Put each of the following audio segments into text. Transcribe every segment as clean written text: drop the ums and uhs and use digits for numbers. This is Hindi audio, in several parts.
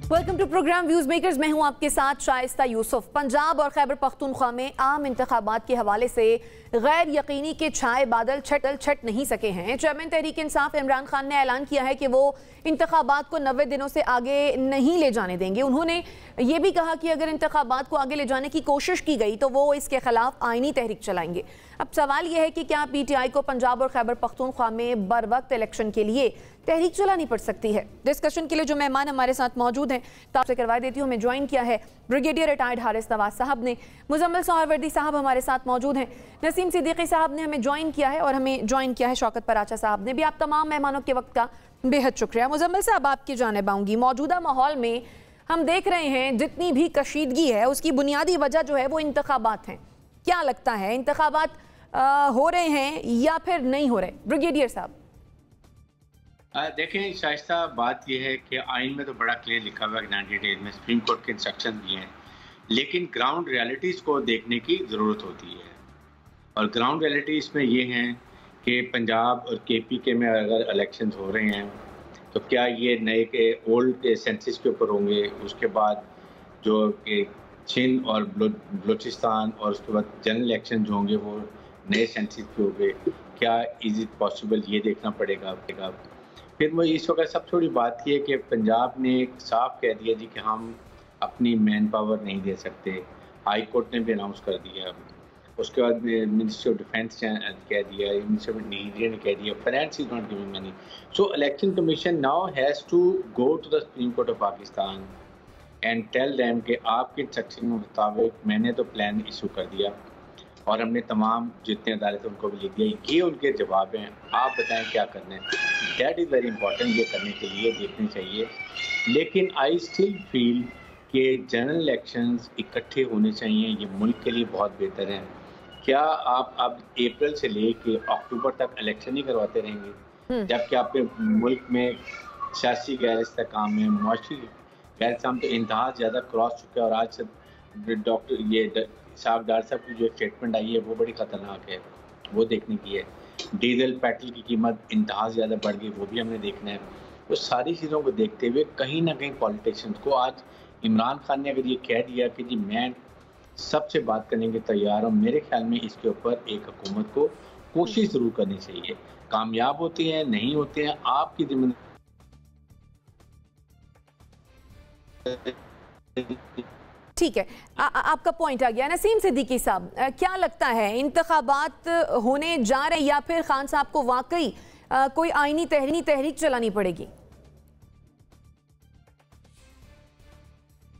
Welcome to program views makers. मैं हूं आपके साथ शाइस्ता यूसुफ। पंजाब और खैबर पख्तूनख्वा में आम इंतखाबात के हवाले से गैर यकीनी के छाए बादल छट नहीं सके हैं। चेयरमैन तहरीक इंसाफ इमरान खान ने ऐलान किया है कि वो इंतखाबात को 90 दिनों से आगे नहीं ले जाने देंगे। उन्होंने ये भी कहा कि अगर इंतखाबात को आगे ले जाने की कोशिश की गई तो वो इसके खिलाफ आईनी तहरीक चलाएंगे। अब सवाल यह है कि क्या PTI को पंजाब और खैबर पख्तूनख्वा में बर वक्त इलेक्शन के लिए तहरीक चलानी पड़ सकती है। डिस्कशन के लिए जो मेहमान हमारे साथ मौजूद हैं तो आपसे करवा देती हूँ। हमें ज्वाइन किया है ब्रिगेडियर रिटायर्ड हारिस नवाज साहब ने, मुजम्मिल सोहरवर्दी साहब हमारे साथ मौजूद हैं, नसीम सिद्दीकी साहब ने हमें ज्वाइन किया है और हमें ज्वाइन किया है शौकत पराचा साहब ने भी। आप तमाम मेहमानों के वक्त का बेहद शुक्रिया। मुजम्मिल साहब, आपकी जानिब आऊँगी। मौजूदा माहौल में हम देख रहे हैं जितनी भी कशीदगी है उसकी बुनियादी वजह जो है वो इंतखाबात हैं। क्या लगता है, इंतखाबात हो रहे हैं या फिर नहीं हो रहे? ब्रिगेडियर साहब। देखें शाइस्ता, बात यह है कि आइन में तो बड़ा क्लियर लिखा हुआ है, 90 डेज में सुप्रीम कोर्ट के इंस्ट्रक्शन दिए हैं, लेकिन ग्राउंड रियलिटीज़ को देखने की ज़रूरत होती है। और ग्राउंड रियलिटीज़ में ये हैं कि पंजाब और KPK में अगर इलेक्शंस हो रहे हैं तो क्या ये नए के ओल्ड के सेंसिस के ऊपर होंगे, उसके बाद जो कि सिंध और बलूचिस्तान और उसके बाद जनरल इलेक्शन जो होंगे वो नए सेंसिस पे होंगे, क्या इज़ इट पॉसिबल, ये देखना पड़ेगा। फिर वो इस वक्त सबसे बड़ी बात ये है कि पंजाब ने साफ कह दिया जी कि हम अपनी मैन पावर नहीं दे सकते। हाई कोर्ट ने भी अनाउंस कर दिया। उसके बाद मिनिस्ट्री ऑफ डिफेंस कह दिया, मिनिस्ट्री ऑफ इंटीरियर ने कह दिया, finance is not giving money. So election commission now has to go to the supreme court of Pakistan and tell them कि आपके इंस्ट्रक्शन के मुताबिक मैंने तो प्लान इशू कर दिया और हमने तमाम जितने अदालत उनको भी लिख दिया, ये उनके जवाब हैं, आप बताएं क्या करना है। दैट इज़ वेरी इंपॉर्टेंट, ये करने के लिए देखनी चाहिए। लेकिन आई स्टिल फील कि जनरल इलेक्शंस इकट्ठे होने चाहिए, ये मुल्क के लिए बहुत बेहतर है। क्या आप अब अप्रैल से लेके अक्टूबर तक इलेक्शन ही करवाते रहेंगे जबकि आपके मुल्क में सियासी गैर इस्तेकाम में मुआशी गैर इस्तेकाम तो इंतहा ज़्यादा क्रॉस चुका है। और आज डॉक्टर ये साहब डॉक्टर साहब की जो स्टेटमेंट आई है वो बड़ी ख़तरनाक है, वो देखने की है। डीजल पेट्रोल की कीमत इंतहा ज़्यादा बढ़ गई, वो भी हमने देखना है। तो सारी चीज़ों को देखते हुए कहीं ना कहीं पॉलिटिशियंस को आज इमरान खान ने अगर ये कह दिया कि जी मैं सबसे बात करने के तैयार हूँ, मेरे ख्याल में इसके ऊपर एक हुकूमत को कोशिश ज़रूर करनी चाहिए। कामयाब होते हैं नहीं होते हैं आपकी जिम्मेदारी। ठीक है, आपका पॉइंट आ गया। नसीम सिद्दीकी साहब, क्या लगता है इंतखाबात होने जा रहे या फिर खान साहब को वाकई कोई आईनी तहरीक चलानी पड़ेगी?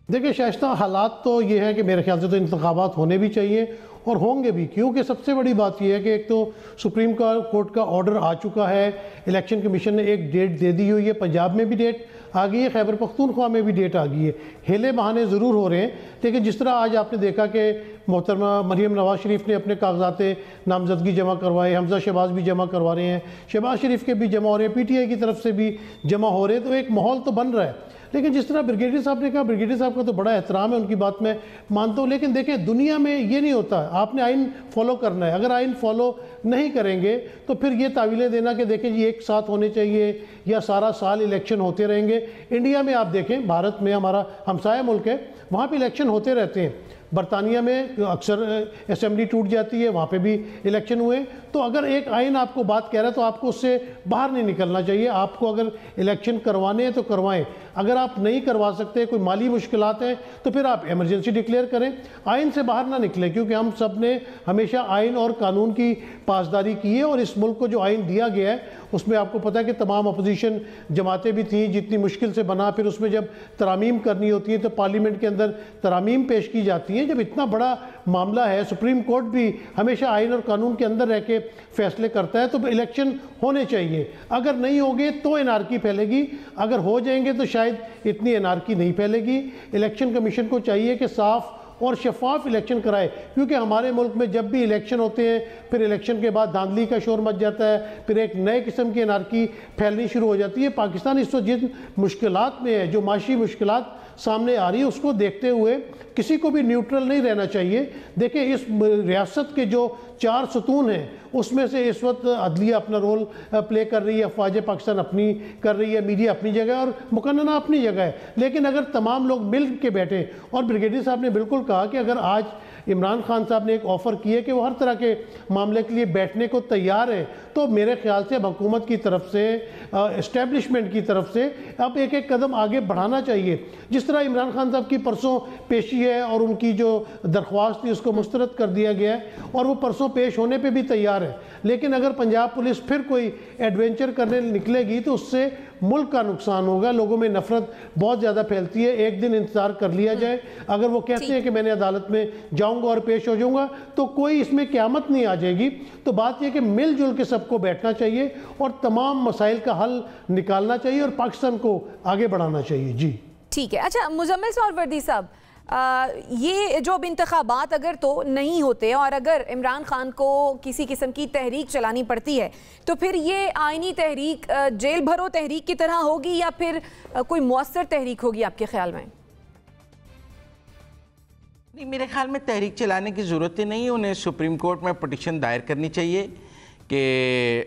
देखिए शाइस्ता, हालात तो ये है कि मेरे ख्याल से तो इंतखाबात होने भी चाहिए और होंगे भी, क्योंकि सबसे बड़ी बात यह है कि एक तो सुप्रीम कोर्ट का ऑर्डर आ चुका है, इलेक्शन कमीशन ने एक डेट दे दी हुई है, पंजाब में भी डेट आ गई है, खैबर पख्तूनख्वा में भी डेट आ गई है। हिले बहाने ज़रूर हो रहे हैं, लेकिन जिस तरह आज आपने देखा कि मोहतरमा मरीम नवाज शरीफ ने अपने कागजात नामजदगी जमा करवाए, हमजा शहबाज भी जमा करवा रहे हैं, शहबाज शरीफ के भी जमा हो रहे हैं, PTI की तरफ से भी जमा हो रहे हैं, तो एक माहौल तो बन रहा है। लेकिन जिस तरह ब्रिगेडियर साहब ने कहा, ब्रिगेडियर साहब का तो बड़ा एहतराम है, उनकी बात मैं मानता हूँ, लेकिन देखें दुनिया में ये नहीं होता। आपने आइन फॉलो करना है, अगर आइन फॉलो नहीं करेंगे तो फिर ये तावीलें देना कि देखें जी एक साथ होने चाहिए या सारा साल इलेक्शन होते रहेंगे। इंडिया में आप देखें, भारत में हमारा हमसाया मुल्क है, वहाँ पर इलेक्शन होते रहते हैं। बरतानिया में अक्सर असेंबली टूट जाती है, वहाँ पे भी इलेक्शन हुए। तो अगर एक आइन आपको बात कह रहा है तो आपको उससे बाहर नहीं निकलना चाहिए। आपको अगर इलेक्शन करवाने हैं तो करवाएं, अगर आप नहीं करवा सकते, कोई माली मुश्किलात हैं तो फिर आप इमरजेंसी डिक्लेयर करें, आइन से बाहर ना निकलें, क्योंकि हम सब ने हमेशा आइन और कानून की पासदारी की है। और इस मुल्क को जो आइन दिया गया है उसमें आपको पता है कि तमाम अपोजिशन जमातें भी थीं, जितनी मुश्किल से बना, फिर उसमें जब तरामीम करनी होती है तो पार्लियामेंट के अंदर तरामीम पेश की जाती हैं। जब इतना बड़ा मामला है, सुप्रीम कोर्ट भी हमेशा आइन और कानून के अंदर रह के फैसले करता है, तो इलेक्शन होने चाहिए। अगर नहीं होंगे तो एनार्की फैलेगी, अगर हो जाएंगे तो शायद इतनी एनार्की नहीं फैलेगी। इलेक्शन कमीशन को चाहिए कि साफ और शफाफ इलेक्शन कराए, क्योंकि हमारे मुल्क में जब भी इलेक्शन होते हैं फिर इलेक्शन के बाद धांधली का शोर मच जाता है, फिर एक नए किस्म की एनार्की फैलनी शुरू हो जाती है। पाकिस्तान इस वक्त जिन मुश्किलात में है, जो माशी मुश्किलात सामने आ रही है, उसको देखते हुए किसी को भी न्यूट्रल नहीं रहना चाहिए। देखिए इस रियासत के जो 4 सतून हैं, उसमें से इस वक्त अदलिया अपना रोल प्ले कर रही है, अफवाज पाकिस्तान अपनी कर रही है, मीडिया अपनी जगह और मुकन्ना अपनी जगह है। लेकिन अगर तमाम लोग मिल के बैठे, और ब्रिगेडियर साहब ने बिल्कुल कहा कि अगर आज इमरान खान साहब ने एक ऑफ़र की है कि वो हर तरह के मामले के लिए बैठने को तैयार है, तो मेरे ख्याल से अब हुकूमत की तरफ से, इस्टेब्लिशमेंट की तरफ से अब एक एक कदम आगे बढ़ाना चाहिए। जिस तरह इमरान खान साहब की परसों पेशी है और उनकी जो दरख्वास्त थी उसको मुस्तरद कर दिया गया है और वो परसों पेश होने पे भी तैयार है, लेकिन अगर पंजाब पुलिस फिर कोई एडवेंचर करने निकलेगी तो उससे मुल्क का नुकसान होगा। लोगों में नफरत बहुत ज़्यादा फैलती है। एक दिन इंतज़ार कर लिया जाए, अगर वो कहते हैं कि मैंने अदालत में जाऊंगा और पेश हो जाऊंगा तो कोई इसमें क़यामत नहीं आ जाएगी। तो बात यह कि मिलजुल के सबको बैठना चाहिए और तमाम मसाइल का हल निकालना चाहिए और पाकिस्तान को आगे बढ़ाना चाहिए। जी ठीक है। अच्छा मुजम्मिल सौरवर्दी साहब, ये जो अब इंतखाबात अगर तो नहीं होते और अगर इमरान खान को किसी किस्म की तहरीक चलानी पड़ती है तो फिर ये आईनी तहरीक जेल भरो तहरीक की तरह होगी या फिर कोई मौसर तहरीक होगी आपके ख्याल में? नहीं, मेरे ख्याल में तहरीक चलाने की ज़रूरत ही नहीं है। उन्हें सुप्रीम कोर्ट में पटिशन दायर करनी चाहिए कि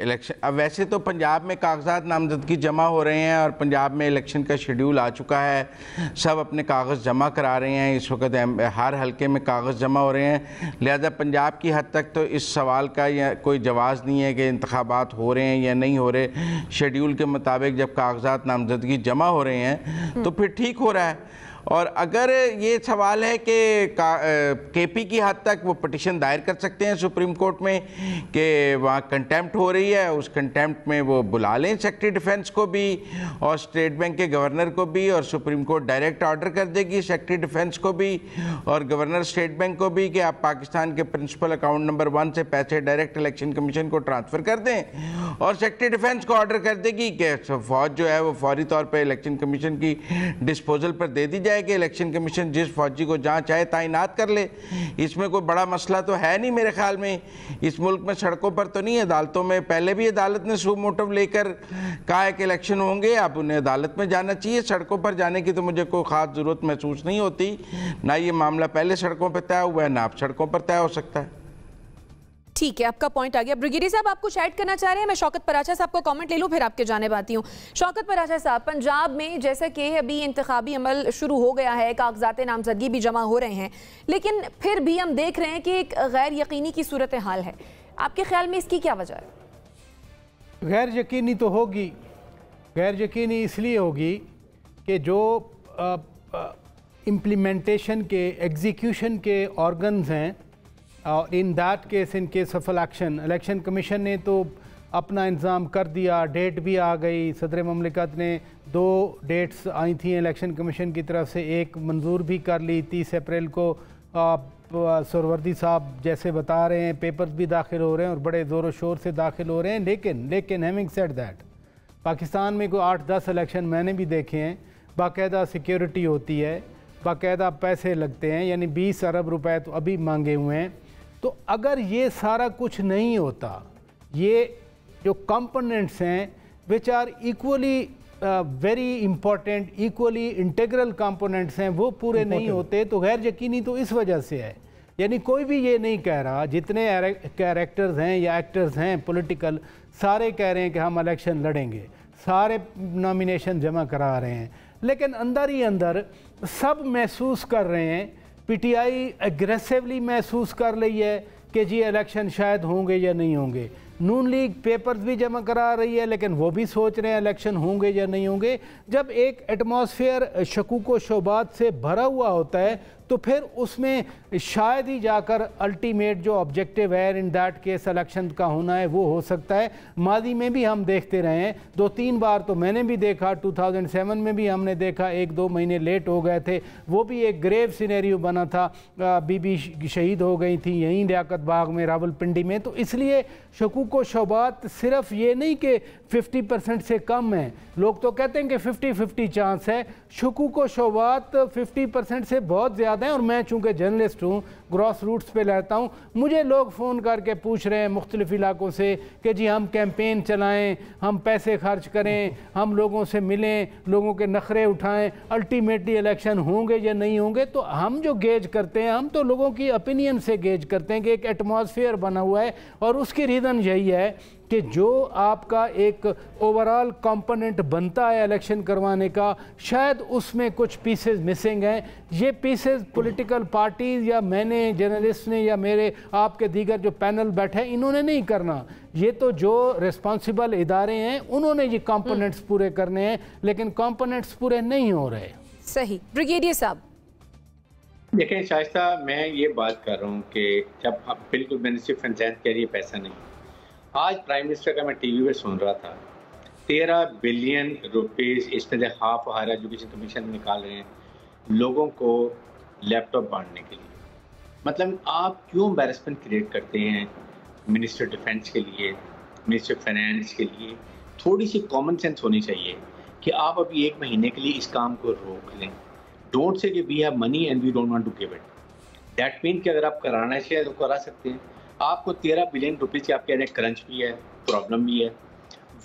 इलेक्शन, अब वैसे तो पंजाब में कागजात नामजदगी जमा हो रहे हैं और पंजाब में इलेक्शन का शेड्यूल आ चुका है, सब अपने कागज़ जमा करा रहे हैं। इस वक्त हर हलके में कागज़ जमा हो रहे हैं, लिहाजा पंजाब की हद तक तो इस सवाल का या कोई जवाब नहीं है कि इंतखाबात हो रहे हैं या नहीं हो रहे। शेड्यूल के मुताबिक जब कागजात नामजदगी जमा हो रहे हैं तो फिर ठीक हो रहा है। और अगर ये सवाल है कि केपी की हद तक वो पटिशन दायर कर सकते हैं सुप्रीम कोर्ट में कि वहाँ कंटेम्प्ट हो रही है, उस कंटेम्प्ट में वो बुला लें सेक्रेटरी डिफेंस को भी और स्टेट बैंक के गवर्नर को भी, और सुप्रीम कोर्ट डायरेक्ट ऑर्डर कर देगी सेक्रेटरी डिफेंस को भी और गवर्नर स्टेट बैंक को भी कि आप पाकिस्तान के प्रिंसिपल अकाउंट नंबर 1 से पैसे डायरेक्ट इलेक्शन कमीशन को ट्रांसफ़र कर दें, और सेक्रेटरी डिफेंस को ऑर्डर कर देगी कि फौज जो है वो फौरी तौर पर इलेक्शन कमीशन की डिस्पोजल पर दे दी जाए कि इलेक्शन कमीशन जिस फौजी को जहाँ चाहे तैनात कर ले। इसमें कोई बड़ा मसला तो है नहीं मेरे ख्याल में। इस मुल्क में सड़कों पर तो नहीं, अदालतों में पहले भी अदालत ने सू मोटिव लेकर कहा है कि इलेक्शन होंगे, अब उन्हें अदालत में जाना चाहिए। सड़कों पर जाने की तो मुझे कोई ख़ास ज़रूरत महसूस नहीं होती, ना ये मामला पहले सड़कों पर तय हुआ है ना अब सड़कों पर तय हो सकता है। ठीक है, आपका पॉइंट आ गया। ब्रिगेडियर साहब आप कुछ ऐड करना चाह रहे हैं? मैं शौकत पराचा साहब को कमेंट ले लूं फिर आपके जाने आती हूँ। शौकत पराचा साहब, पंजाब में जैसे कि अभी इंतखाबी अमल शुरू हो गया है, कागजात नामजदगी भी जमा हो रहे हैं, लेकिन फिर भी हम देख रहे हैं कि एक गैर यकीनी की सूरत हाल है। आपके ख्याल में इसकी क्या वजह है? गैर यकीनी तो होगी। गैर यकीनी इसलिए होगी कि जो इम्प्लीमेंटेशन के, एग्जीक्यूशन के ऑर्गन्स हैं, और in that case, in case of election commission ने तो अपना इंतज़ाम कर दिया, डेट भी आ गई। सदर ममलिकत ने 2 डेट्स आई थी इलेक्शन कमीशन की तरफ से, एक मंजूर भी कर ली 30 अप्रैल को। सरवर्दी साहब जैसे बता रहे हैं पेपर्स भी दाखिल हो रहे हैं और बड़े ज़ोर शोर से दाखिल हो रहे हैं। लेकिन हैविंग सेड दैट, पाकिस्तान में कोई 8-10 इलेक्शन मैंने भी देखे हैं, बाकायदा सिक्योरिटी होती है, बाकायदा पैसे लगते हैं, यानी 20 अरब रुपए तो अभी मांगे हुए हैं। तो अगर ये सारा कुछ नहीं होता, ये जो कंपोनेंट्स हैं which are equally very important, equally integral components हैं, वो पूरे नहीं होते, तो गैर यकीनी तो इस वजह से है। यानी कोई भी ये नहीं कह रहा, जितने कैरेक्टर्स हैं या एक्टर्स हैं पॉलिटिकल, सारे कह रहे हैं कि हम इलेक्शन लड़ेंगे, सारे नॉमिनेशन जमा करा रहे हैं, लेकिन अंदर ही अंदर सब महसूस कर रहे हैं, पीटीआई एग्रेसिवली महसूस कर रही है कि जी इलेक्शन शायद होंगे या नहीं होंगे। नून लीग पेपर्स भी जमा करा रही है, लेकिन वो भी सोच रहे हैं इलेक्शन होंगे या नहीं होंगे। जब एक एटमॉस्फेयर शकूक व शुबात से भरा हुआ होता है तो फिर उसमें शायद ही जाकर अल्टीमेट जो ऑब्जेक्टिव है इन दैट केस इलेक्शन का होना है वो हो सकता है। माजी में भी हम देखते रहे हैं, 2-3 बार तो मैंने भी देखा, 2007 में भी हमने देखा, 1-2 महीने लेट हो गए थे, वो भी एक ग्रेव सिनेरियो बना था। बीबी शहीद हो गई थी यहीं लियाकत बाग में, रावलपिंडी में। तो इसलिए शकूक व शुबात सिर्फ ये नहीं कि 50% से कम है, लोग तो कहते हैं कि 50-50 चांस है, शकूक व शुबात 50% से बहुत ज़्यादा याद हैं, और मैं चूँकि जर्नलिस्ट हूँ, ग्रॉस रूट्स पे रहता हूँ, मुझे लोग फ़ोन करके पूछ रहे हैं मुख्तलिफ़ इलाकों से कि जी हम कैंपेन चलाएँ, हम पैसे खर्च करें, हम लोगों से मिलें, लोगों के नखरे उठाएँ, अल्टीमेटली इलेक्शन होंगे या नहीं होंगे। तो हम जो गेज करते हैं, हम तो लोगों की ओपिनियन से गेज करते हैं कि एक एटमॉस्फेयर बना हुआ है, और उसकी रीज़न यही है कि जो आपका एक ओवरऑल कंपोनेंट बनता है इलेक्शन करवाने का, शायद उसमें कुछ पीसेस मिसिंग हैं। ये पीसेस पॉलिटिकल पार्टीज़ या मैंने जर्नलिस्ट ने या मेरे आपके दीगर जो पैनल बैठे हैं इन्होंने नहीं करना, ये तो जो रिस्पॉन्सिबल इदारे हैं उन्होंने ये कंपोनेंट्स पूरे करने हैं, लेकिन कंपोनेंट्स पूरे नहीं हो रहे। सही। ब्रिगेडियर साहब देखें शाइस्ता, मैं ये बात कर रहा हूँ कि जब आप बिल्कुल मिनिस्ट्री ऑफ फाइनेंस कह रही है पैसा नहीं, आज प्राइम मिनिस्टर का मैं टीवी पे सुन रहा था, 13 बिलियन रुपीस इसमें से हाफ हायर एजुकेशन कमीशन निकाल रहे हैं लोगों को लैपटॉप बांटने के लिए। मतलब आप क्यों एम्बैरसमेंट क्रिएट करते हैं मिनिस्टर डिफेंस के लिए, मिनिस्टर फाइनेंस के लिए? थोड़ी सी कॉमन सेंस होनी चाहिए कि आप अभी 1 महीने के लिए इस काम को रोक लें। डोंट से कि we have money and we don't want to give it. That mean कि अगर आप कराना चाहिए तो करा सकते हैं। आपको 13 बिलियन रुपीज़ की आप कह रहे हैं क्रंच भी है, प्रॉब्लम भी है।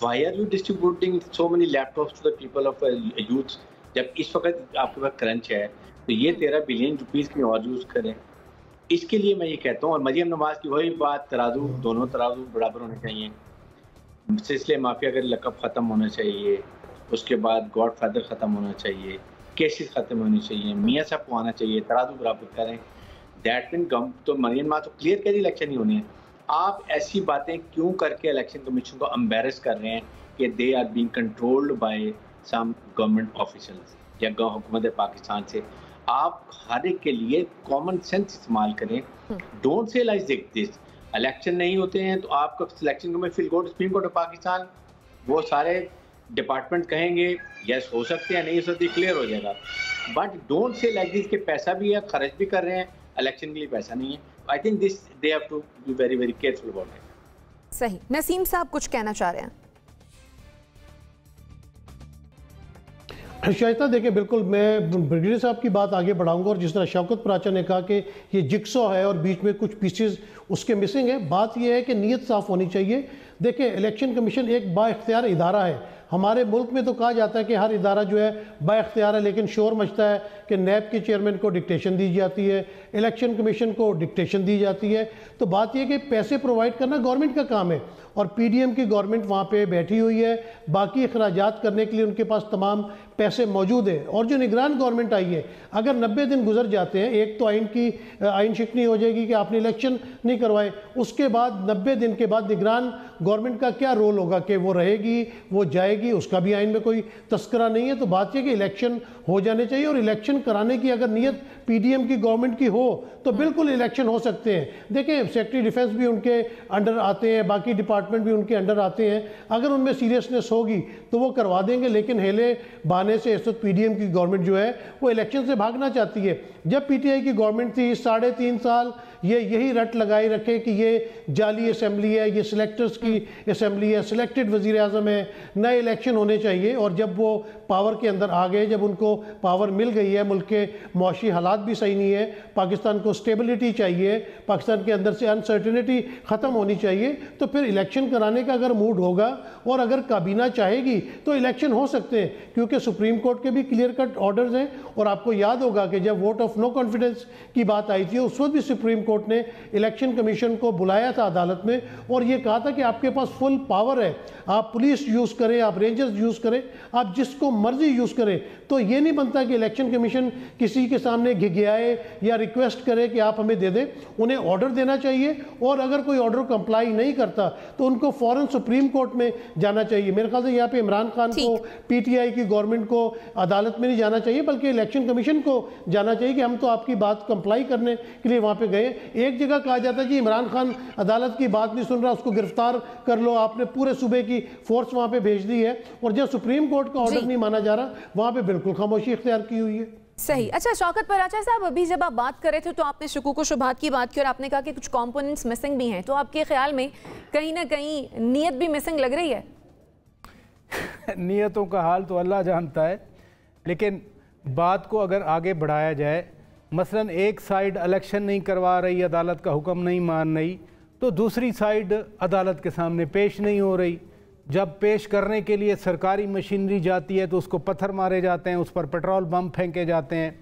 Why are you distributing so many laptops to the people of youth जब इस वक्त आपके पास क्रंच है? तो ये 13 बिलियन रुपीज़ की और यूज़ करें। इसके लिए मैं ये कहता हूँ, और मरियम नवाज की वही बात, तराजू दोनों तराजू बराबर होने चाहिए। सिलसिले माफिया का लकब ख़त्म होना चाहिए, उसके बाद गॉड फादर ख़त्म होना चाहिए, केसेस ख़त्म होने चाहिए, मियाँ साहब को आना चाहिए, तराजू बराबर करें। दैट मीन गम तो मरियम माँ तो क्लियर कह रही इलेक्शन ही होनी है। आप ऐसी बातें क्यों करके इलेक्शन कमीशन को एम्बेरस कर रहे हैं कि they are being controlled by some government officials या हुकूमत पाकिस्तान से? आप हर एक के लिए कॉमन सेंस इस्तेमाल करें। Don't say like this, election नहीं होते हैं तो आपका selection commission go to supreme court of Pakistan, वो सारे डिपार्टमेंट कहेंगे यस हो सकते हैं, नहीं हो सकती, क्लियर हो जाएगा। But don't say like this कि पैसा भी है, खर्च भी कर रहे हैं, इलेक्शन के लिए पैसा नहीं है। I think this they have to be very very careful about it. सही। नसीम साहब कुछ कहना चाह रहे हैं? शाइस्ता देखिए, बिल्कुल मैं ब्रिगेडियर साहब की बात आगे बढ़ाऊंगा, और जिस तरह शौकत पराचा ने कहा कि ये जिक्सॉ है और बीच में कुछ पीसेस उसके मिसिंग है, बात ये है कि नीयत साफ़ होनी चाहिए। देखिए, इलेक्शन कमीशन एक बाइख्तियार इदारा है। हमारे मुल्क में तो कहा जाता है कि हर इदारा जो है बाइख्तियार है, लेकिन शोर मचता है कि नैब के चेयरमैन को डिक्टेशन दी जाती है, इलेक्शन कमीशन को डिक्टेशन दी जाती है। तो बात यह कि पैसे प्रोवाइड करना गवर्नमेंट का काम है, और पीडीएम की गवर्नमेंट वहाँ पे बैठी हुई है, बाकी अखराजात करने के लिए उनके पास तमाम पैसे मौजूद है। और जो निगरान गवर्नमेंट आई है, अगर 90 दिन गुजर जाते हैं, एक तो आइन शिकनी हो जाएगी कि आपने इलेक्शन नहीं करवाए, उसके बाद 90 दिन के बाद निगरान गवर्नमेंट का क्या रोल होगा कि वो रहेगी, वो जाएगी, उसका भी आइन में कोई तस्करा नहीं है। तो बात यह कि इलेक्शन हो जाने चाहिए, और इलेक्शन कराने की अगर नीयत पीडीएम की गवर्नमेंट की हो तो बिल्कुल इलेक्शन हो सकते हैं। देखें, सेक्रेटरी डिफेंस भी उनके अंडर आते हैं, बाकी डिपार्टमेंट भी उनके अंडर आते हैं, अगर उनमें सीरियसनेस होगी तो वो करवा देंगे। लेकिन हेले बहाने से इस वक्त पीडीएम की गवर्नमेंट जो है वो इलेक्शन से भागना चाहती है। जब पीटीआई की गवर्नमेंट थी 3.5 साल ये यही रट लगाई रखे कि ये जाली असम्बली है, ये सिलेक्टर्स की असम्बली है, सिलेक्टेड वज़ीर आज़म है, नए इलेक्शन होने चाहिए। और जब वो पावर के अंदर आ गए, जब उनको पावर मिल गई है, मुल्क के मुआशी हालात भी सही नहीं है, पाकिस्तान को स्टेबिलिटी चाहिए, पाकिस्तान के अंदर से अनसर्टिनिटी ख़त्म होनी चाहिए, तो फिर इलेक्शन कराने का अगर मूड होगा और अगर काबीना चाहेगी तो इलेक्शन हो सकते हैं, क्योंकि सुप्रीम कोर्ट के भी क्लियर कट ऑर्डर्स हैं। और आपको याद होगा कि जब वोट ऑफ नो कॉन्फिडेंस की बात आई थी, उस वक्त भी सुप्रीम कोर्ट ने इलेक्शन कमीशन को बुलाया था अदालत में, और ये कहा था कि आपके पास फुल पावर है, आप पुलिस यूज़ करें, आप रेंजर्स यूज़ करें, आप जिसको मर्जी यूज़ करें। तो ये नहीं बनता कि इलेक्शन कमीशन किसी के सामने घिघियाए या रिक्वेस्ट करे कि आप हमें दे दें, उन्हें ऑर्डर देना चाहिए, और अगर कोई ऑर्डर कंप्लाई नहीं करता तो उनको फ़ौरन सुप्रीम कोर्ट में जाना चाहिए। मेरे ख्याल से यहाँ पे इमरान खान को, पीटीआई की गवर्नमेंट को अदालत में नहीं जाना चाहिए, बल्कि इलेक्शन कमीशन को जाना चाहिए कि हम तो आपकी बात कंप्लाई करने के लिए वहाँ पे गए। एक जगह कहा जाता है कि इमरान खान अदालत की बात नहीं सुन रहा, उसको गिरफ्तार कर लो, आपने पूरे सूबे की फोर्स वहाँ पे भेज दी है, और जब सुप्रीम कोर्ट का ऑर्डर नहीं माना जा रहा, वहाँ पे बिल्कुल खामोशी इख्तियार की हुई है। सही। अच्छा शौकत पराचा साहब, अभी जब आप बात कर रहे थे तो आपने शुकूक व शुबहात की बात की, और आपने कहा कि कुछ कंपोनेंट्स मिसिंग भी हैं, तो आपके ख्याल में कहीं ना कहीं नीयत भी मिसिंग लग रही है? नीयतों का हाल तो अल्लाह जानता है, लेकिन बात को अगर आगे बढ़ाया जाए मसलन एक साइड इलेक्शन नहीं करवा रही, अदालत का हुक्म नहीं मान रही, तो दूसरी साइड अदालत के सामने पेश नहीं हो रही। जब पेश करने के लिए सरकारी मशीनरी जाती है तो उसको पत्थर मारे जाते हैं, उस पर पेट्रोल बम फेंके जाते हैं।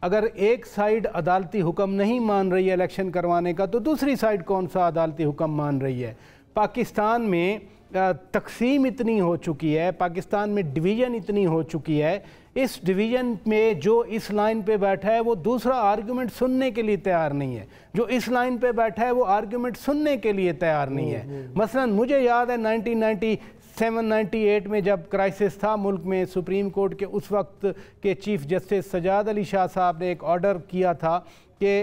अगर एक साइड अदालती हुक्म नहीं मान रही है इलेक्शन करवाने का, तो दूसरी साइड कौन सा अदालती हुक्म मान रही है? पाकिस्तान में तकसीम इतनी हो चुकी है, पाकिस्तान में डिवीज़न इतनी हो चुकी है, इस डिवीज़न में जो इस लाइन पे बैठा है वो दूसरा आर्गुमेंट सुनने के लिए तैयार नहीं है, जो इस लाइन पे बैठा है वो आर्गुमेंट सुनने के लिए तैयार नहीं है। मसलन मुझे याद है 1997-98 में जब क्राइसिस था मुल्क में, सुप्रीम कोर्ट के उस वक्त के चीफ जस्टिस सजाद अली शाह साहब ने एक ऑर्डर किया था कि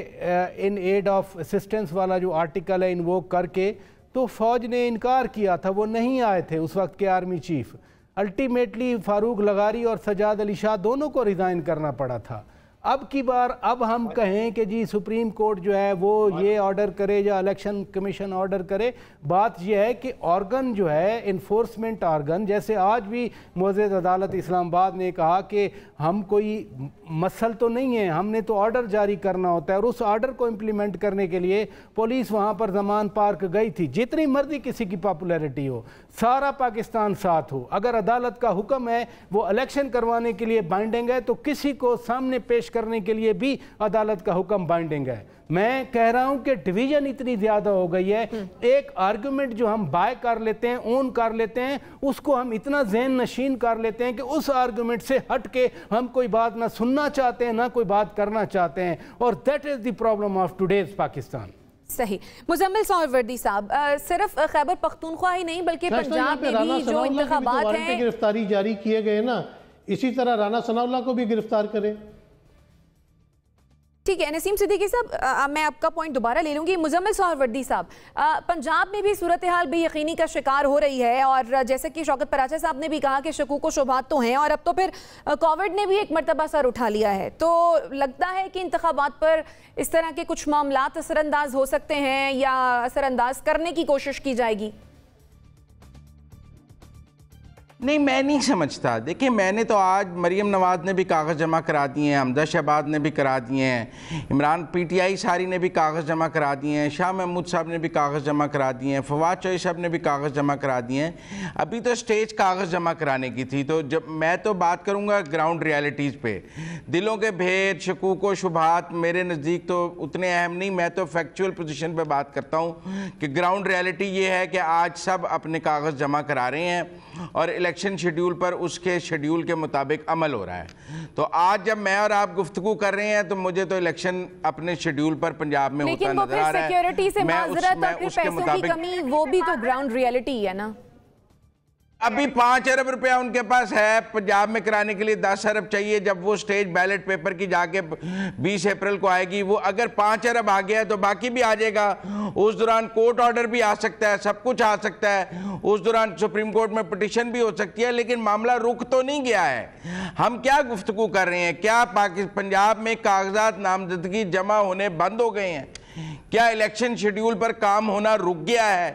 इन एड ऑफ असिस्टेंस वाला जो आर्टिकल है इन्वोक करके, तो फ़ौज ने इनकार किया था, वो नहीं आए थे उस वक्त के आर्मी चीफ। अल्टीमेटली फ़ारूक लगारी और सजाद अली शाह दोनों को रिज़ाइन करना पड़ा था। अब की बार अब हम कहें कि जी सुप्रीम कोर्ट जो है वो ये ऑर्डर करे या इलेक्शन कमीशन ऑर्डर करे, बात यह है कि ऑर्गन जो है इन्फोर्समेंट ऑर्गन, जैसे आज भी मुअज़्ज़ज़ अदालत इस्लामाबाद ने कहा कि हम कोई मसल तो नहीं है, हमने तो ऑर्डर जारी करना होता है, और उस ऑर्डर को इम्प्लीमेंट करने के लिए पुलिस वहाँ पर ज़मान पार्क गई थी। जितनी मर्जी किसी की पॉपुलैरिटी हो, सारा पाकिस्तान साथ हो, अगर अदालत का हुक्म है वो इलेक्शन करवाने के लिए बाइंडिंग है, तो किसी को सामने पेश करने के लिए भी अदालत का हुक्म बाइंडिंग है। मैं कह रहा हूं कि डिवीजन इतनी ज्यादा हो गई है, एक आर्गुमेंट जो हम बाय कर लेते हैं, ओन कर लेते हैं, उसको हम इतना ज़हन नशीन कर लेते हैं कि उस आर्गुमेंट से हट के हम कोई बात ना सुनना चाहते हैं ना कोई बात करना चाहते हैं, और that is the problem of today's Pakistan. सही। मुजम्मिल सौरवर्दी साहब, सिर्फ खैबर पख्तूनख्वा ही नहीं बल्कि पंजाब में भी जो इंतखाबात हैं, गिरफ्तारी जारी किए गए ना, इसी तरह राना सनाउल्लाह को भी गिरफ्तार करें। ठीक है नसीम सिद्दीकी साहब, मैं आपका पॉइंट दोबारा ले लूँगी। मुजम्मिल सौरवर्दी साहब, पंजाब में भी सूरत हाल बेयकीनी का शिकार हो रही है, और जैसे कि शौकत पराचा साहब ने भी कहा कि शकूक व शुबहात तो हैं, और अब तो फिर कोविड ने भी एक मरतबा सर उठा लिया है, तो लगता है कि इंतखाबात पर इस तरह के कुछ मामलात असरअंदाज हो सकते हैं या असरअंदाज करने की कोशिश की जाएगी? नहीं, मैं नहीं समझता। देखिए, मैंने तो आज मरीम नवाज़ ने भी कागज़ जमा करा दिए हैं, हमजा शहबाज ने भी करा दिए हैं, इमरान PTI सारी ने भी कागज़ जमा करा दिए हैं, शाह महमूद साहब ने भी कागज़ जमा करा दिए हैं, फवाद चौधरी साहब ने भी कागज़ जमा करा दिए हैं। अभी तो स्टेज कागज़ जमा कराने की थी। तो जब मैं तो बात करूँगा ग्राउंड रियलिटीज़ पे, दिलों के भेद, शकूक व शुबहात मेरे नज़दीक तो उतने अहम नहीं। मैं तो फैक्चुअल पोजीशन पे बात करता हूँ कि ग्राउंड रियलिटी ये है कि आज सब अपने कागज़ जमा करा रहे हैं और इलेक्शन शेड्यूल पर उसके शेड्यूल के मुताबिक अमल हो रहा है। तो आज जब मैं और आप गुफ्तगू कर रहे हैं तो मुझे तो इलेक्शन अपने शेड्यूल पर पंजाब में होता नजर आ रहा है। सिक्योरिटी से माजरत और फिर पैसों की कमी, वो भी तो ग्राउंड रियलिटी है ना। अभी 5 अरब रुपया उनके पास है, पंजाब में कराने के लिए 10 अरब चाहिए। जब वो स्टेज बैलेट पेपर की जाके 20 अप्रैल को आएगी, वो अगर 5 अरब आ गया तो बाकी भी आ जाएगा। उस दौरान कोर्ट ऑर्डर भी आ सकता है, सब कुछ आ सकता है। उस दौरान सुप्रीम कोर्ट में पिटीशन भी हो सकती है, लेकिन मामला रुक तो नहीं गया है। हम क्या गुफ्तगू कर रहे हैं? क्या पंजाब में कागजात नामजदगी जमा होने बंद हो गए हैं? क्या इलेक्शन शेड्यूल पर काम होना रुक गया है?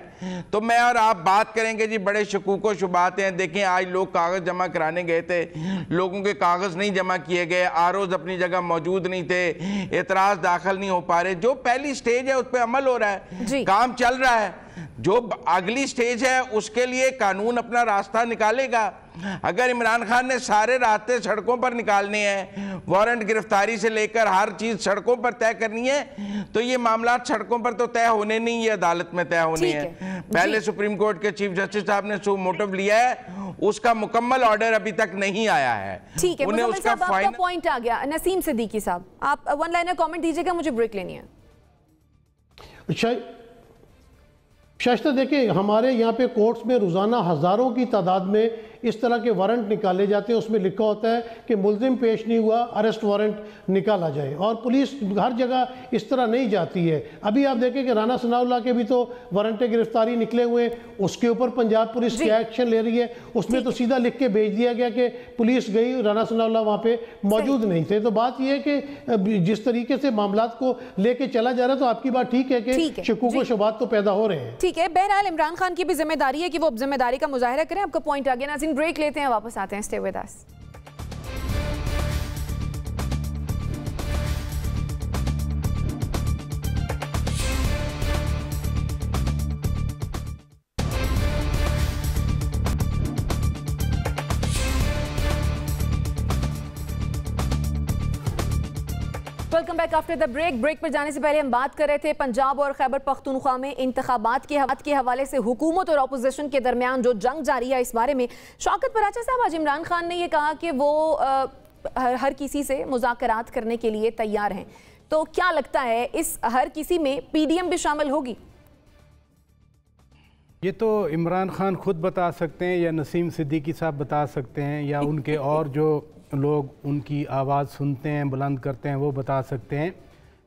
तो मैं और आप बात करेंगे जी बड़े शकूक शुबात हैं। देखें, आज लोग कागज़ जमा कराने गए थे, लोगों के कागज़ नहीं जमा किए गए, आरओज़ अपनी जगह मौजूद नहीं थे, एतराज़ दाखिल नहीं हो पा रहे। जो पहली स्टेज है उस पर अमल हो रहा है, काम चल रहा है। जो अगली स्टेज है उसके लिए कानून अपना रास्ता निकालेगा। अगर इमरान खान ने सारे रास्ते सड़कों पर निकालने हैं, वारंट गिरफ्तारी से लेकर हर चीज सड़कों पर तय करनी है, तो ये मामला सड़कों पर तो तय होने नहीं, ये अदालत में तय होने हैं। पहले सुप्रीम कोर्ट के चीफ जस्टिस साहब ने सो मोटिव लिया है, उसका मुकम्मल ऑर्डर अभी तक नहीं आया है। ठीक है, उन्हें उसका आपका पॉइंट आ गया। नसीम सिद्दीकी साहब, आप वन लाइनर कमेंट दीजिएगा, मुझे ब्रेक लेनी है। शायद देखिए, हमारे यहाँ पे कोर्ट्स में रोज़ाना हज़ारों की तादाद में इस तरह के वारंट निकाले जाते हैं। उसमें लिखा होता है कि मुल्ज़िम पेश नहीं हुआ, अरेस्ट वारंट निकाला जाए, और पुलिस हर जगह इस तरह नहीं जाती है। अभी आप देखें कि राना सनाउल्लाह के भी तो वारंट गिरफ्तारी निकले हुए, उसके ऊपर पंजाब पुलिस क्या एक्शन ले रही है? उसमें तो सीधा लिख के भेज दिया गया कि पुलिस गई, राना सनाउल्लाह वहाँ पे मौजूद नहीं थे। तो बात यह है कि जिस तरीके से मामला को लेके चला जा रहा है, तो आपकी बात ठीक है कि शकूक व शुबहात तो पैदा हो रहे हैं। ठीक है, बहरहाल इमरान खान की भी जिम्मेदारी है कि वो जिम्मेदारी का मुजाहिरा करें। आपका पॉइंट आ गया। नाज़रीन, ब्रेक लेते हैं, वापस आते हैं। Stay with us. Welcome back after the break पर जाने से पहले हम बात कर रहे थे पंजाब और खैबर पख्तूनख्वा में इंतखाबात के हवाले से हुकूमत और अपोजिशन के दरमियान जो जंग जारी है। इस बारे में शौकत पराचा साहब, आज इमरान खान ने यह कहा कि वो हर किसी से मुज़ाकरात करने के लिए तैयार हैं, तो क्या लगता है इस हर किसी में पीडीएम भी शामिल होगी? ये तो इमरान खान खुद बता सकते हैं या नसीम सिद्दीकी साहब बता सकते हैं या उनके और जो लोग उनकी आवाज़ सुनते हैं, बुलंद करते हैं, वो बता सकते हैं।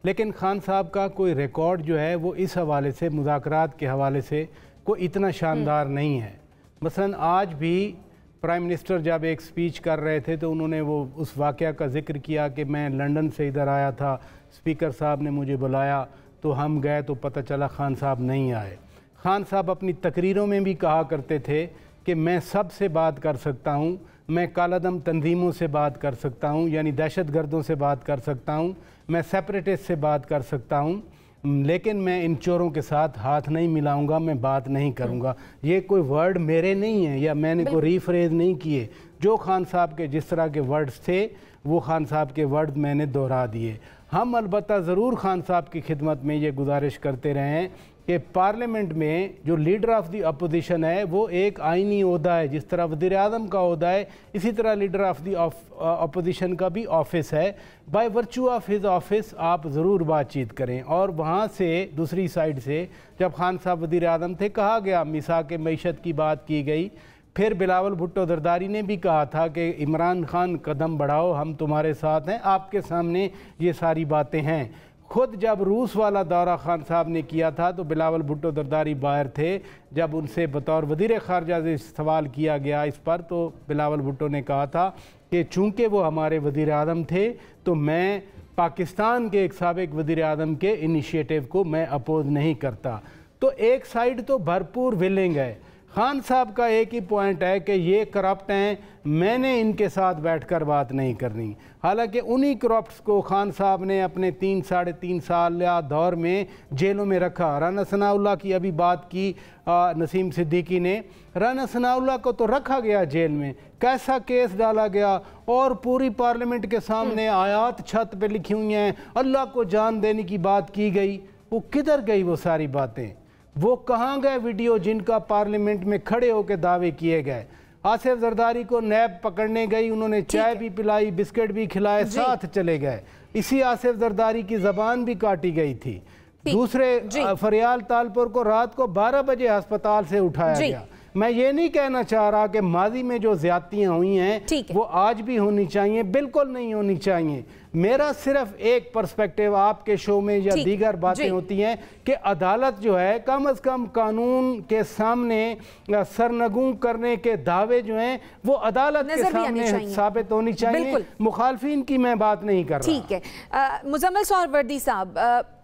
लेकिन खान साहब का कोई रिकॉर्ड जो है वो इस हवाले से, मुज़ाकरात के हवाले से कोई इतना शानदार नहीं है। मसलन आज भी प्राइम मिनिस्टर जब एक स्पीच कर रहे थे तो उन्होंने वो उस वाक़या का जिक्र किया कि मैं लंदन से इधर आया था, स्पीकर साहब ने मुझे बुलाया तो हम गए तो पता चला खान साहब नहीं आए। खान साहब अपनी तकरीरों में भी कहा करते थे कि मैं सबसे बात कर सकता हूँ, मैं कालादम तंजीमों से बात कर सकता हूँ, यानी दहशत गर्दों से बात कर सकता हूँ, मैं सेपरेटिस्ट से बात कर सकता हूँ, लेकिन मैं इन चोरों के साथ हाथ नहीं मिलाऊंगा, मैं बात नहीं करूंगा। ये कोई वर्ड मेरे नहीं है या मैंने कोई रीफ्रेज नहीं किए। जो खान साहब के जिस तरह के वर्ड्स थे वो खान साहब के वर्ड मैंने दोहरा दिए। हम अलबत्ता ज़रूर खान साहब की खिदमत में ये गुजारिश करते रहे हैं कि पार्लियामेंट में जो लीडर ऑफ़ द अपोजिशन है वो एक आइनी ओहदा है, जिस तरह वज़ीर आज़म का ओहदा है इसी तरह लीडर ऑफ़ द अपोजिशन का भी ऑफिस है। By virtue of his office आप ज़रूर बातचीत करें। और वहाँ से दूसरी साइड से जब खान साहब वज़ीर आज़म थे, कहा गया मिसाक मईशत की बात की गई, फिर बिलावल भुट्टो जरदारी ने भी कहा था कि इमरान खान कदम बढ़ाओ, हम तुम्हारे साथ हैं, आपके सामने ये सारी बातें हैं। खुद जब रूस वाला दौरा खान साहब ने किया था तो बिलावल भुट्टो जरदारी बाहर थे। जब उनसे बतौर वज़ीर ख़ारजा से सवाल किया गया इस पर तो बिलावल भुट्टो ने कहा था कि चूँकि वो हमारे वज़ीर आज़म थे तो मैं पाकिस्तान के एक साबिक़ वज़ीर आज़म के इनिशिएटिव को मैं अपोज नहीं करता। तो एक साइड तो भरपूर विलिंग है। खान साहब का एक ही पॉइंट है कि ये करप्ट हैं, मैंने इनके साथ बैठकर बात नहीं करनी। हालांकि उन्हीं करप्ट्स को खान साहब ने अपने 3-3.5 साल या दौर में जेलों में रखा। राना सनाउल्लाह की अभी बात की नसीम सिद्दीकी ने, राना सनाउल्लाह को तो रखा गया जेल में, कैसा केस डाला गया और पूरी पार्लियामेंट के सामने आयात छत पे लिखी हुई हैं, अल्लाह को जान देने की बात की गई। वो किधर गई वो सारी बातें? वो कहाँ गए वीडियो जिनका पार्लियामेंट में खड़े होकर दावे किए गए? आसिफ जरदारी को नैब पकड़ने गई, उन्होंने चाय भी पिलाई, बिस्किट भी खिलाए, साथ चले गए। इसी आसिफ जरदारी की ज़बान भी काटी गई थी। दूसरे फरियाल तालपुर को रात को 12 बजे अस्पताल से उठाया गया। मैं ये नहीं कहना चाह रहा कि माजी में जो ज्यादतियां हुई हैं वो आज भी होनी चाहिए, बिल्कुल नहीं होनी चाहिए। मेरा सिर्फ एक पर्सपेक्टिव, आपके शो में या दीगर बातें होती हैं कि अदालत जो है कम से कम कानून के सामने सरनगू करने के दावे जो हैं वो अदालत के सामने साबित होनी चाहिए। मुखालफिन की मैं बात नहीं कर रहा। ठीक है, मुजम्मिल सोहरवर्दी साहब,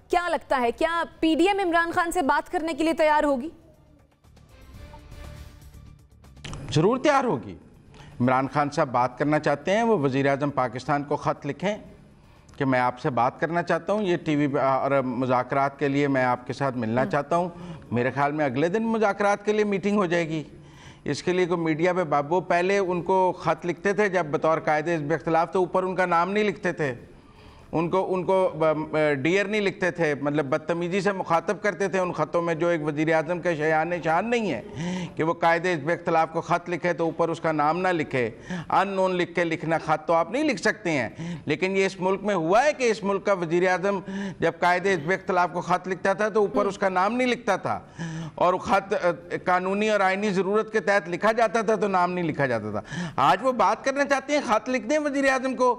क्या लगता है क्या पीडीएम इमरान खान से बात करने के लिए तैयार होगी? ज़रूर तैयार होगी। इमरान खान साहब बात करना चाहते हैं, वो वज़ीर आज़म पाकिस्तान को ख़त लिखें कि मैं आपसे बात करना चाहता हूँ, ये टीवी और मुज़ाकरात के लिए मैं आपके साथ मिलना चाहता हूँ। मेरे ख्याल में अगले दिन मुज़ाकरात के लिए मीटिंग हो जाएगी। इसके लिए कोई मीडिया पे बाबू पहले उनको ख़त लिखते थे जब बतौर कायदे हिज़्ब इख्तिलाफ़, तो ऊपर उनका नाम नहीं लिखते थे, उनको डियर नहीं लिखते थे, मतलब बदतमीज़ी से मुखातब करते थे उन ख़तों में। जो एक वज़ीर आज़म के शयान शान नहीं है कि वो कायदे हिज़्ब इख्तिलाफ़ को ख़त लिखे तो ऊपर उसका नाम ना लिखे, अननोन लिख के लिखना ख़त तो आप नहीं लिख सकते हैं। लेकिन ये इस मुल्क में हुआ है कि इस मुल्क का वज़ीर आज़म जब कायदे हिज़्ब इख्तिलाफ़ को ख़त लिखता था तो ऊपर उसका नाम नहीं लिखता था, और ख़त कानूनी और आइनी ज़रूरत के तहत लिखा जाता था तो नाम नहीं लिखा जाता था। आज वो बात करना चाहते हैं, ख़त लिख दें वज़ीर आज़म को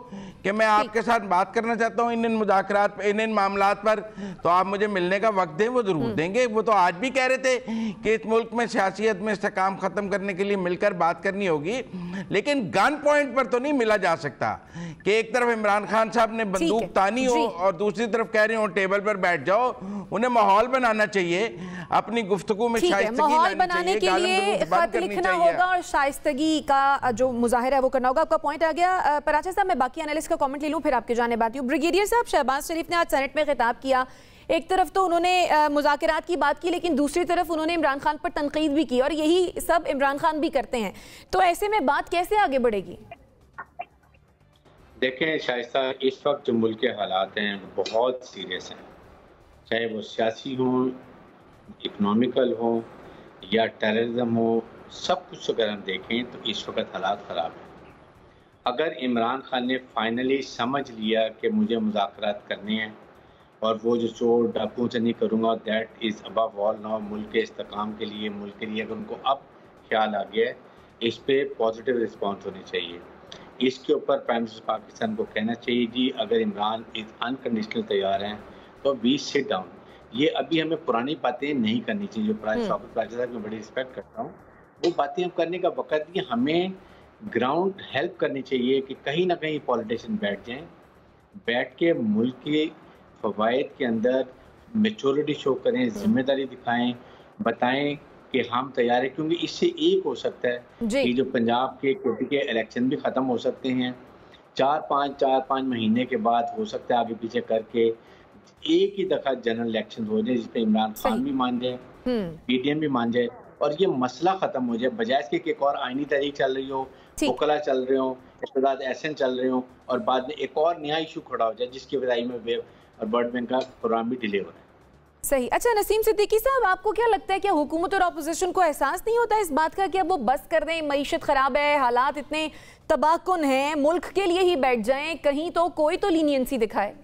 कि मैं आपके साथ बात करना चाहता हूँ इन मुज़ाकरात इन मामलात पर, तो आप मुझे मिलने का वक्त दें, वो ज़रूर देंगे। वो तो आज भी कह रहे थे कि इस मुल्क में सियासियत में इस्तेकाम ख़त्म करने के लिए मिलकर बात करनी होगी, लेकिन गन पॉइंट पर तो नहीं मिला जा सकता कि एक तरफ इमरान खान साहब ने बंदूक तानी हो और दूसरी तरफ कह रहे हो टेबल पर बैठ जाओ। उन्हें माहौल बनाना चाहिए, अपनी गुफ्तगू में शाइस्तगी माहौल बनाने के लिए खत लिखना होगा और शाइस्तगी का जो मुजाहिरा है वो करना होगा। आपका पॉइंट आ गया। पराचा साहब, मैं बाकी एनालिस्ट का कमेंट ले लूं फिर आपके जाने बात हूँ। ब्रिगेडियर साहब, शहबाज शरीफ ने आज सेनेट में खिताब किया, एक तरफ तो उन्होंने मुज़ाकरात की बात की लेकिन दूसरी तरफ उन्होंने इमरान खान पर तनकीद भी की, और यही सब इमरान खान भी करते हैं। तो ऐसे में बात कैसे आगे बढ़ेगी? देखें शाइस्ता, इस वक्त जो मुल्क के हालात हैं बहुत सीरियस हैं, चाहे वो सियासी हों, इकनॉमिकल हो या टेररिज्म हो, सब कुछ अगर हम देखें तो इस वक्त हालात ख़राब हैं। अगर इमरान खान ने फाइनली समझ लिया कि मुझे मुज़ाकरात करने हैं और वो जो चोर डाकुओं से नहीं करूँगा, that is above all now, मुल्क के इस्तेकाम के लिए, मुल्क के लिए अगर उनको अब ख्याल आ गया है, इस पे पॉजिटिव रिस्पॉन्स होनी चाहिए। इसके ऊपर प्राइम मिनिस्टर पाकिस्तान को कहना चाहिए जी, अगर इमरान इस अनकंडीशनल तैयार हैं तो वी सिट डाउन। ये अभी हमें पुरानी बातें नहीं करनी चाहिए, जो शौकत प्राइज साहब की बड़ी रिस्पेक्ट करता हूँ, वो बातें हम करने का वक्त नहीं। हमें ग्राउंड हेल्प करनी चाहिए कि कहीं ना कहीं पॉलिटिशियन बैठ जाएं, बैठ के मुल्क के फ़वाइद के अंदर मेच्योरिटी शो करें, जिम्मेदारी दिखाएं, बताएं कि हम तैयार हैं, क्योंकि इससे एक हो सकता है कि जो पंजाब के कोटी के इलेक्शन भी ख़त्म हो सकते हैं। 4-5 महीने के बाद हो सकता है आगे पीछे करके एक ही दफ़ा जनरल इलेक्शन हो जाए, जिसपे इमरान खान भी मान जाए, पीडीएम भी मान जाए और ये मसला ख़त्म हो जाए, बजाय इसके कि एक और आईनी तहरीक चल रही हो, वकला चल रहे हो, इसके बाद एसएन चल रहे हो और बाद में एक और नया इशू खड़ा हो जाए जिसकी वजह में वेव और वर्ल्ड बैंक का प्रोग्राम भी डिले हो रहा है। सही। अच्छा नसीम सिद्दीकी साहब, आपको क्या लगता है कि हुकूमत और अपोजिशन को एहसास नहीं होता इस बात का कि अब वो बस कर दें, मईशत खराब है, हालात इतने तबाहकुन हैं, मुल्क के लिए ही बैठ जाएं, कहीं तो कोई तो लीनियंसी दिखाए?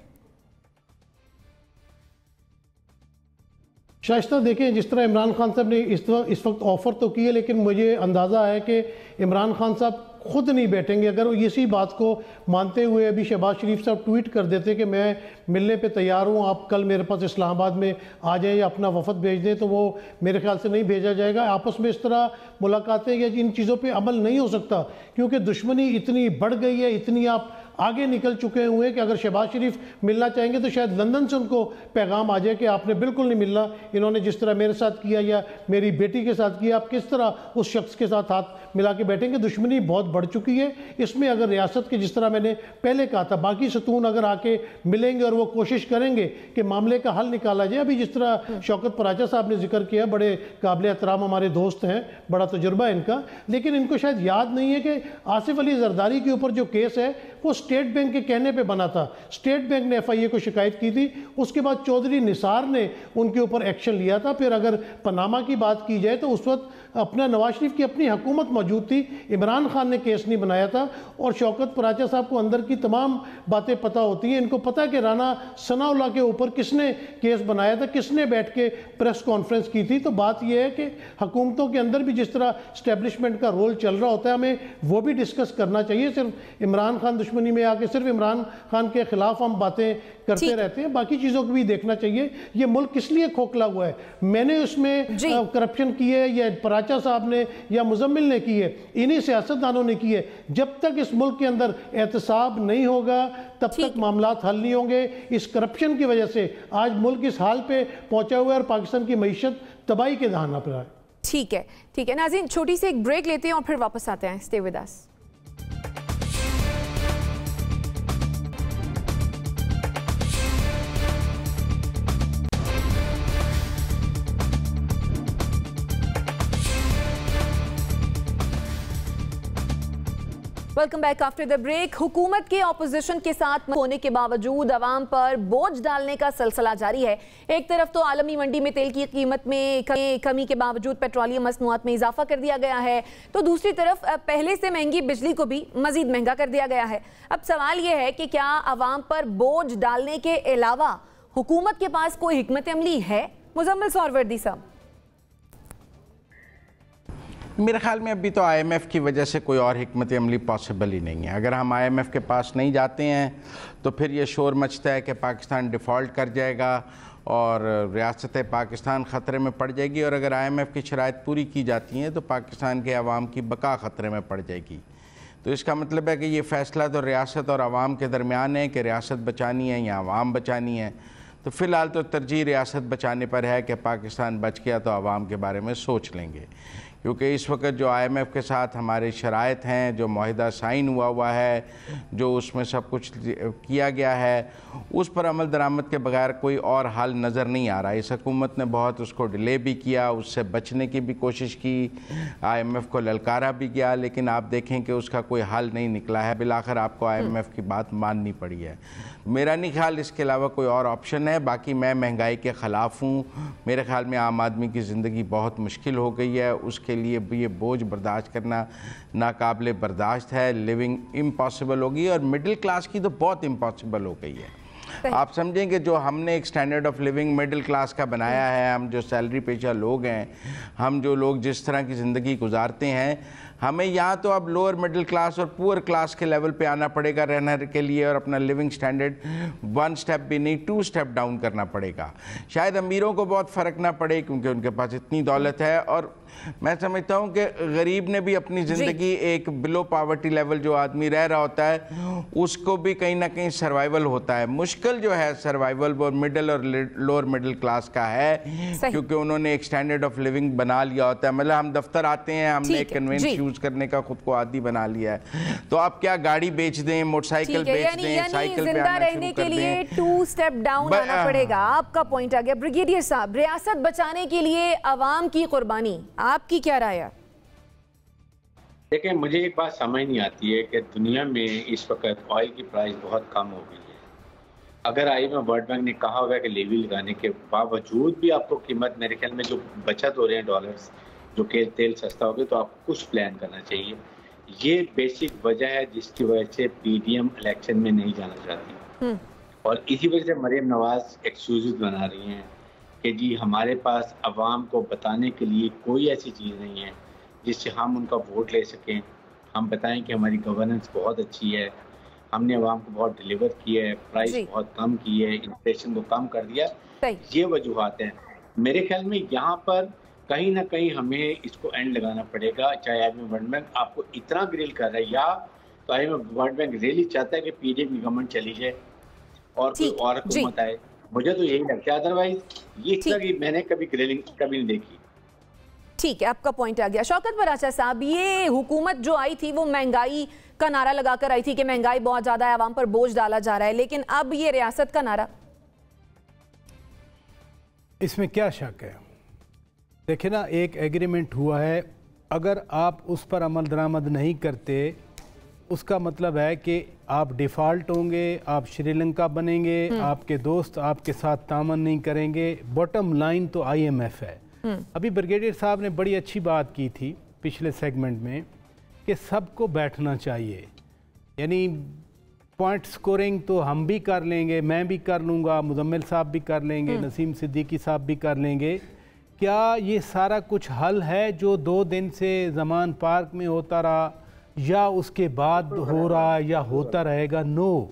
शाइस्ता देखें, जिस तरह इमरान खान साहब ने इस वक्त ऑफ़र तो की है, लेकिन मुझे अंदाज़ा है कि इमरान खान साहब खुद नहीं बैठेंगे। अगर वो इसी बात को मानते हुए अभी शहबाज शरीफ साहब ट्वीट कर देते कि मैं मिलने पे तैयार हूँ, आप कल मेरे पास इस्लामाबाद में आ जाएं या अपना वफद भेज दें, तो वो मेरे ख्याल से नहीं भेजा जाएगा। आपस में इस तरह मुलाकातें या इन चीज़ों पे अमल नहीं हो सकता, क्योंकि दुश्मनी इतनी बढ़ गई है, इतनी आप आगे निकल चुके हुए हैं कि अगर शहबाज शरीफ मिलना चाहेंगे तो शायद लंदन से उनको पैगाम आ जाए कि आपने बिल्कुल नहीं मिलना, इन्होंने जिस तरह मेरे साथ किया या मेरी बेटी के साथ किया, आप किस तरह उस शख्स के साथ हाथ मिला के बैठेंगे। दुश्मनी बहुत बढ़ चुकी है। इसमें अगर रियासत के, जिस तरह मैंने पहले कहा था, बाकी सतून अगर आके मिलेंगे और वो कोशिश करेंगे कि मामले का हल निकाला जाए। अभी जिस तरह शौकत पराचा साहब ने जिक्र किया, बड़े काबिल एहतराम हमारे दोस्त हैं, बड़ा तजुर्बा है इनका, लेकिन इनको शायद याद नहीं है कि आसिफ अली जरदारी के ऊपर जो केस है वो स्टेट बैंक के कहने पे बना था। स्टेट बैंक ने एफआईए को शिकायत की थी, उसके बाद चौधरी निसार ने उनके ऊपर एक्शन लिया था। फिर अगर पनामा की बात की जाए तो उस वक्त अपना नवाज शरीफ की अपनी हुकूमत मौजूद थी, इमरान खान ने केस नहीं बनाया था। और शौकत पराचा साहब को अंदर की तमाम बातें पता होती हैं, इनको पता है कि राना सनाउल्लाह के ऊपर किसने केस बनाया था, किसने बैठ के प्रेस कॉन्फ्रेंस की थी। तो बात यह है कि हुकूमतों के अंदर भी जिस तरह स्टैब्लिशमेंट का रोल चल रहा होता है, हमें वो भी डिस्कस करना चाहिए। सिर्फ इमरान खान दुश्मनी में आके सिर्फ इमरान खान के खिलाफ हम बातें करते रहते हैं, बाकी चीज़ों को भी देखना चाहिए। ये मुल्क किस लिए खोखला हुआ है, मैंने उसमें करप्शन की है या पराचा साहब ने या मुजम्मिल ने की है, इन्हीं सियासतदानों ने की है। जब तक इस मुल्क के अंदर एहतसाब नहीं होगा तब तक मामलात हल नहीं होंगे। इस करप्शन की वजह से आज मुल्क इस हाल पे पहुंचा हुआ है और पाकिस्तान की मईशत तबाही के दहाना पर है। ठीक है नाज़रीन, छोटी सी एक ब्रेक लेते हैं और फिर वापस आते हैं। Stay with us. Welcome back after the break. हुकूमत के ऑपोजिशन के साथ होने के बावजूद अवाम पर बोझ डालने का सिलसिला जारी है। एक तरफ तो आलमी मंडी में तेल की कीमत में कमी के बावजूद पेट्रोलियम मसनूआत में इजाफा कर दिया गया है, तो दूसरी तरफ पहले से महंगी बिजली को भी मजीद महंगा कर दिया गया है। अब सवाल यह है कि क्या अवाम पर बोझ डालने के अलावा हुकूमत के पास कोई हिकमत अमली है? मुजम्मिल सौरवर्दी साहब। मेरे ख्याल में अभी तो आईएमएफ की वजह से कोई और हिकमत अमली पॉसिबल ही नहीं है। अगर हम आईएमएफ के पास नहीं जाते हैं तो फिर ये शोर मचता है कि पाकिस्तान डिफ़ॉल्ट कर जाएगा और रियासत पाकिस्तान ख़तरे में पड़ जाएगी, और अगर आईएमएफ की शराइत पूरी की जाती हैं तो पाकिस्तान के अवाम की बका ख़तरे में पड़ जाएगी। तो इसका मतलब है कि ये फ़ैसला तो रियासत और अवाम के दरमियान है कि रियासत बचानी है या अवाम बचानी है। तो फ़िलहाल तो तरजीह रियासत बचाने पर है कि पाकिस्तान बच गया तो अवाम के बारे में सोच लेंगे, क्योंकि इस वक्त जो IMF के साथ हमारे शराइत हैं, जो मुआहिदा साइन हुआ है, जो उसमें सब कुछ किया गया है, उस पर अमल दरामद के बगैर कोई और हल नज़र नहीं आ रहा। इस हुकूमत ने बहुत उसको डिले भी किया, उससे बचने की भी कोशिश की, IMF को ललकारा भी गया, लेकिन आप देखें कि उसका कोई हल नहीं निकला है। बिलाखिर आपको IMF की बात माननी पड़ी है। मेरा नहीं ख्याल इसके अलावा कोई और ऑप्शन है। बाकी मैं महंगाई के ख़िलाफ़ हूँ। मेरे ख्याल में आम आदमी की ज़िंदगी बहुत मुश्किल हो गई है, उसके लिए भी ये बोझ बर्दाश्त करना नाकाबिले बर्दाश्त है। लिविंग इम्पॉसिबल होगी और मिडिल क्लास की तो बहुत इम्पॉसिबल हो गई है। आप समझें कि जो हमने एक standard of living middle class का बनाया है, हम जो सैलरी पेशा लोग हैं, हम जो लोग जिस तरह की ज़िंदगी गुजारते हैं, हमें यहाँ तो अब लोअर मिडिल क्लास और पुअर क्लास के लेवल पे आना पड़ेगा रहने के लिए, और अपना लिविंग स्टैंडर्ड 1 स्टेप भी नहीं 2 स्टेप डाउन करना पड़ेगा। शायद अमीरों को बहुत फ़र्क ना पड़े क्योंकि उनके पास इतनी दौलत है, और मैं समझता हूँ कि गरीब ने भी अपनी ज़िंदगी एक बिलो पावर्टी लेवल जो आदमी रह रहा होता है उसको भी कहीं ना कहीं सर्वाइवल होता है। मुश्किल जो है सर्वाइवल वो मिडिल और लोअर मिडिल क्लास का है, क्योंकि उन्होंने एक स्टैंडर्ड ऑफ लिविंग बना लिया होता है। मतलब हम दफ्तर आते हैं, हमने एक कन्वेंस यूज करने का खुद को आदी बना लिया है, तो आप क्या गाड़ी बेच दें, मोटरसाइकिल बेच दें, साइकिल पे आना शुरू कर दें, 2 स्टेप डाउन आना पड़ेगा। आपका पॉइंट आ गया। ब्रिगेडियर साहब, रियासत बचाने के लिए अवाम की कुर्बानी, आपकी क्या राय है? देखिए, मुझे एक बात समझ नहीं आती है कि दुनिया में इस वक्त ऑयल की प्राइस बहुत कम हो गई है। अगर IMF वर्ल्ड बैंक ने कहा होगा कि लेवी लगाने के बावजूद भी आपको कीमत, मेरे ख्याल में जो बचत हो रहे हैं डॉलर्स, जो कि तेल सस्ता हो गया, तो आपको कुछ प्लान करना चाहिए। ये बेसिक वजह है जिसकी वजह से PDM इलेक्शन में नहीं जाना चाहती, और इसी वजह से मरियम नवाज एक्सक्यूज बना रही हैं कि जी हमारे पास अवाम को बताने के लिए कोई ऐसी चीज़ नहीं है जिससे हम उनका वोट ले सकें। हम बताएं कि हमारी गवर्नेंस बहुत अच्छी है, हमने अवाम को बहुत डिलीवर किया है, प्राइस बहुत कम की है, इन्फ्लेशन को कम कर दिया। ये वजूहत हैं। मेरे ख्याल में यहाँ पर कहीं ना कहीं हमें इसको एंड लगाना पड़ेगा। चाहे IMF वर्ल्ड बैंक आपको इतना ग्रिल कर रहा है, या तो IMF वर्ल्ड बैंक रियली चाहता है कि PDM की गवर्नमेंट चली जाए और कोई और हुकूमत आए। मुझे तो यही लगता है, अदरवाइज ये इस तरह की मैंने कभी ग्रिलिंग कभी नहीं देखी। ठीक है, आपका पॉइंट आ गया। शौकत बराचा साहब, ये हुकूमत जो आई थी वो महंगाई का नारा लगाकर आई थी कि महंगाई बहुत ज्यादा है, आवाम पर बोझ डाला जा रहा है, लेकिन अब ये रियासत का नारा, इसमें क्या शक है? देखिए ना, एक एग्रीमेंट हुआ है, अगर आप उस पर अमल दरामद नहीं करते उसका मतलब है कि आप डिफ़ॉल्ट होंगे, आप श्रीलंका बनेंगे, आपके दोस्त आपके साथ तामन नहीं करेंगे। बॉटम लाइन तो IMF है। अभी ब्रिगेडियर साहब ने बड़ी अच्छी बात की थी पिछले सेगमेंट में कि सबको बैठना चाहिए, यानी पॉइंट स्कोरिंग तो हम भी कर लेंगे, मैं भी कर लूँगा, मुजम्मिल साहब भी कर लेंगे, नसीम सिद्दीकी साहब भी कर लेंगे। क्या ये सारा कुछ हल है जो 2 दिन से ज़मान पार्क में होता रहा, या उसके बाद हो रहा या होता रहेगा? नो,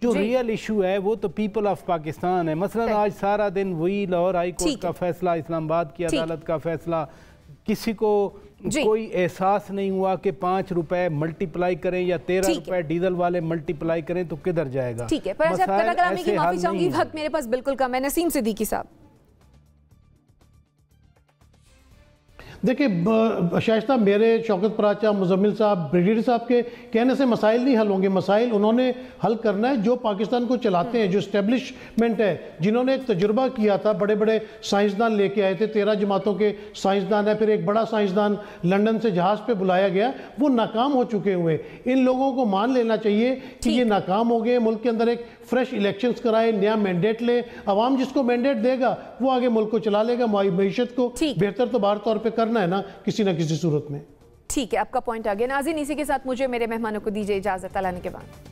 जो रियल इशू है वो तो पीपल ऑफ पाकिस्तान है। मसलन आज सारा दिन वही लाहौर हाई कोर्ट का फैसला, इस्लामाबाद की अदालत का फैसला, किसी को कोई एहसास नहीं हुआ कि 5 रुपए मल्टीप्लाई करें या 13 रुपए डीजल वाले मल्टीप्लाई करें तो किधर जाएगा? ठीक है, पर कलामी की माफी चाहूंगी, वक्त मेरे पास बिल्कुल कम है। नसीम सिद्दीकी साहब, देखिए शाइस्ता, मेरे शौकत पराचा, मुजम्मिल साहब, ब्रिगेडियर साहब के कहने से मसाइल नहीं हल होंगे। मसाइल उन्होंने हल करना है जो पाकिस्तान को चलाते हैं, जो इस्टेब्लिशमेंट है, जिन्होंने एक तजुर्बा किया था। बड़े बड़े साइंसदान लेके आए थे, 13 जमातों के साइंसदान है, फिर एक बड़ा साइंसदान लंदन से जहाज़ पे बुलाया गया, वो नाकाम हो चुके हुए। इन लोगों को मान लेना चाहिए कि ये नाकाम हो गए। मुल्क के अंदर एक फ्रेश इलेक्शंस कराए, नया मैंडेट ले, अवाम जिसको मैंडेट देगा वो आगे मुल्क को चला लेगा। मईशत को बेहतर तो बाहर तौर पर करना है ना किसी सूरत में। ठीक है, आपका पॉइंट आ गया। नाज़रीन, इसी के साथ मुझे मेरे मेहमानों को दीजिए इजाजत। अल्लाह के बाद।